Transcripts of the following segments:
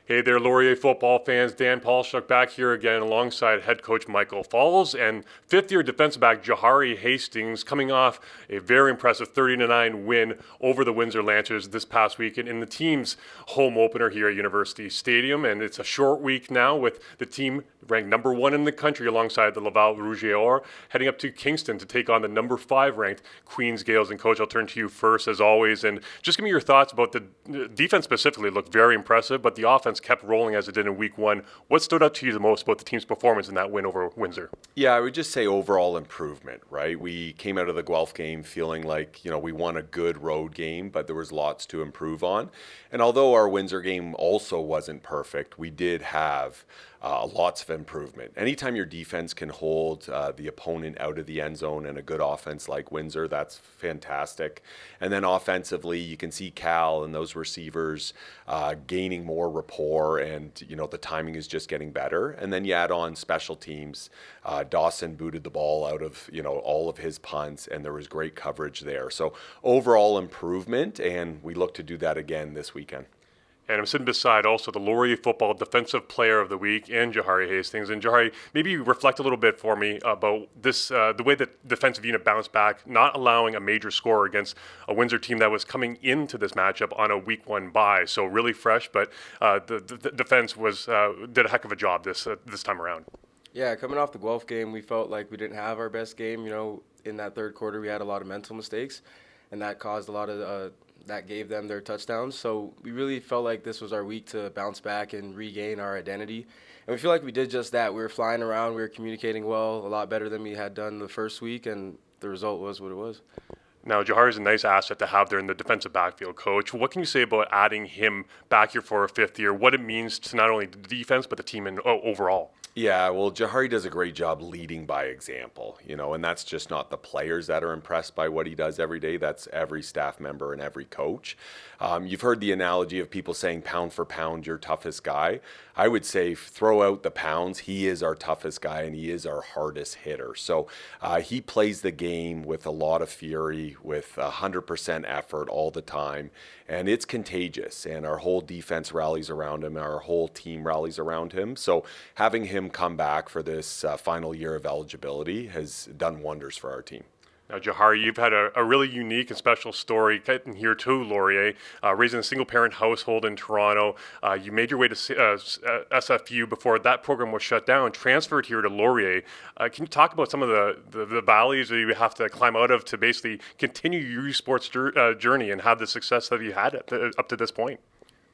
Hey there, Laurier football fans. Dan Paulshuk back here again alongside head coach Michael Faulds and fifth-year defensive back Johari Hastings coming off a very impressive 30-9 win over the Windsor Lancers this past weekend in the team's home opener here at University Stadium. And it's a short week now with the team ranked number 1 in the country alongside the Laval Rouge heading up to Kingston to take on the number 5 ranked Queens Gaels. And coach, I'll turn to you first as always. And just give me your thoughts about the defense specifically. Looked very impressive, but the offense kept rolling as it did in week 1. What stood out to you the most about the team's performance in that win over Windsor? Yeah, I would just say overall improvement, right? We came out of the Guelph game feeling like, we won a good road game, but there was lots to improve on. And although our Windsor game also wasn't perfect, we did have lots of improvement. Anytime your defense can hold the opponent out of the end zone and a good offense like Windsor, that's fantastic. And then offensively, you can see Cal and those receivers gaining more rapport, and the timing is just getting better. And then you add on special teams. Dawson booted the ball out of all of his punts, and there was great coverage there. So overall improvement, and we look to do that again this weekend. And I'm sitting beside also the Laurier Football Defensive Player of the Week and Johari Hastings. And Johari, maybe reflect a little bit for me about this, the way that defensive unit bounced back, not allowing a major score against a Windsor team that was coming into this matchup on a week 1 bye. So really fresh, but the defense did a heck of a job this time around. Yeah, coming off the Guelph game, we felt like we didn't have our best game. In that third quarter, we had a lot of mental mistakes, and that caused a lot of that gave them their touchdowns. So we really felt like this was our week to bounce back and regain our identity. And we feel like we did just that. We were flying around. We were communicating well, a lot better than we had done the first week, and the result was what it was. Now, Johari is a nice asset to have there in the defensive backfield, Coach. What can you say about adding him back here for a 5th year, what it means to not only the defense but the team overall? Yeah, well, Johari does a great job leading by example, and that's just not the players that are impressed by what he does every day. That's every staff member and every coach. You've heard the analogy of people saying pound for pound, your toughest guy. I would say throw out the pounds. He is our toughest guy, and he is our hardest hitter. So he plays the game with a lot of fury, with 100% effort all the time, and it's contagious. And our whole defense rallies around him. Our whole team rallies around him. So having him come back for this final year of eligibility has done wonders for our team. Now, Johari, you've had a really unique and special story getting here to Laurier, raising a single-parent household in Toronto. You made your way to SFU before that program was shut down, transferred here to Laurier. Can you talk about some of the valleys that you have to climb out of to basically continue your sports journey and have the success that you had up to this point?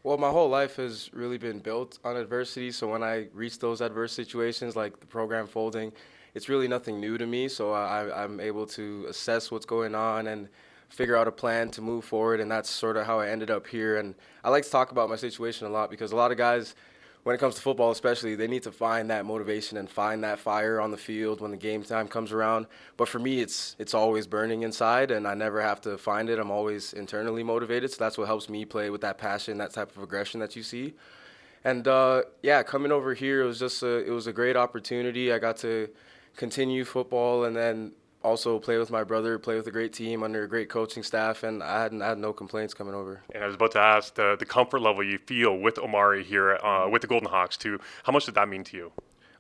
Well, my whole life has really been built on adversity, so when I reach those adverse situations like the program folding, it's really nothing new to me, so I'm able to assess what's going on and figure out a plan to move forward, and that's sort of how I ended up here. And I like to talk about my situation a lot because a lot of guys, when it comes to football especially, they need to find that motivation and find that fire on the field when the game time comes around. But for me, it's always burning inside, and I never have to find it. I'm always internally motivated, so that's what helps me play with that passion, that type of aggression that you see. And, coming over here, it was a great opportunity. I got to continue football and then also play with my brother, play with a great team under a great coaching staff, and I had no complaints coming over. And I was about to ask the comfort level you feel with Omari here with the Golden Hawks too. How much did that mean to you?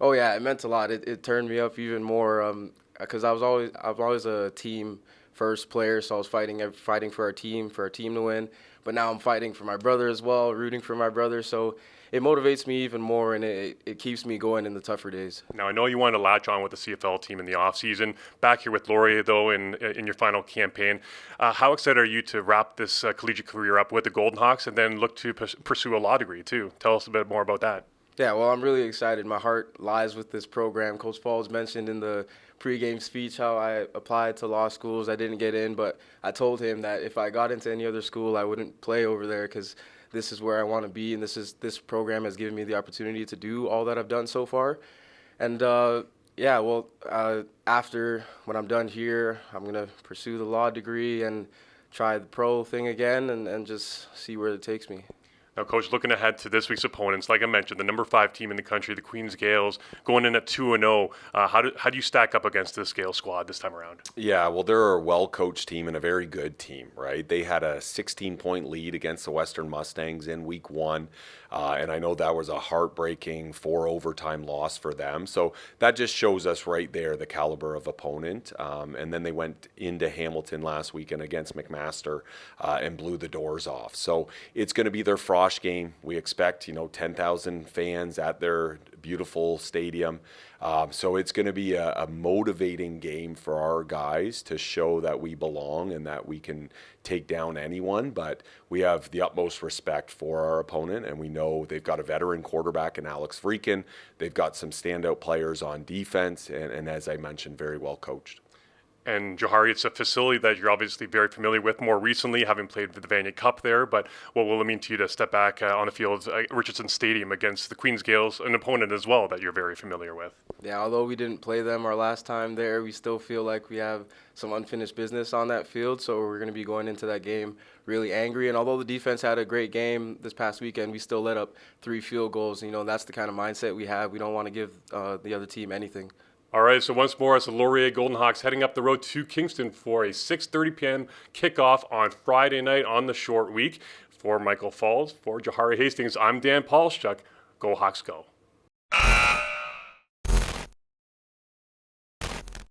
Oh yeah, it meant a lot. It turned me up even more because I was always a team first player, so I was fighting for our team to win. But now I'm fighting for my brother as well, rooting for my brother. So it motivates me even more, and it keeps me going in the tougher days. Now, I know you wanted to latch on with the CFL team in the offseason. Back here with Laurier, though, in your final campaign, how excited are you to wrap this collegiate career up with the Golden Hawks and then look to pursue a law degree, too? Tell us a bit more about that. Yeah, well, I'm really excited. My heart lies with this program. Coach Faulds mentioned in the pregame speech how I applied to law schools. I didn't get in, but I told him that if I got into any other school, I wouldn't play over there because this is where I want to be, and this program has given me the opportunity to do all that I've done so far. And after when I'm done here, I'm going to pursue the law degree and try the pro thing again and just see where it takes me. Now, Coach, looking ahead to this week's opponents, like I mentioned, the number 5 team in the country, the Queens Gaels, going in at 2-0. How do you stack up against this Gale squad this time around? Yeah, well, they're a well-coached team and a very good team, right? They had a 16-point lead against the Western Mustangs in week 1, and I know that was a heartbreaking 4-overtime loss for them. So that just shows us right there the caliber of opponent. And then they went into Hamilton last weekend against McMaster and blew the doors off. So it's going to be their frosh game. We expect, 10,000 fans at their beautiful stadium. So it's going to be a motivating game for our guys to show that we belong and that we can take down anyone. But we have the utmost respect for our opponent, and we know they've got a veteran quarterback in Alex Freakin. They've got some standout players on defense, and as I mentioned, very well coached. And Johari, it's a facility that you're obviously very familiar with more recently, having played for the Vanier Cup there. But what will it mean to you to step back on the field at Richardson Stadium against the Queens Gaels, an opponent as well that you're very familiar with? Yeah, although we didn't play them our last time there, we still feel like we have some unfinished business on that field. So we're going to be going into that game really angry. And although the defense had a great game this past weekend, we still let up 3 field goals. That's the kind of mindset we have. We don't want to give the other team anything. All right, so once more, it's the Laurier Golden Hawks heading up the road to Kingston for a 6:30 p.m. kickoff on Friday night on the short week. For Michael Faulds, for Johari Hastings, I'm Dan Paulschuk. Go Hawks, go.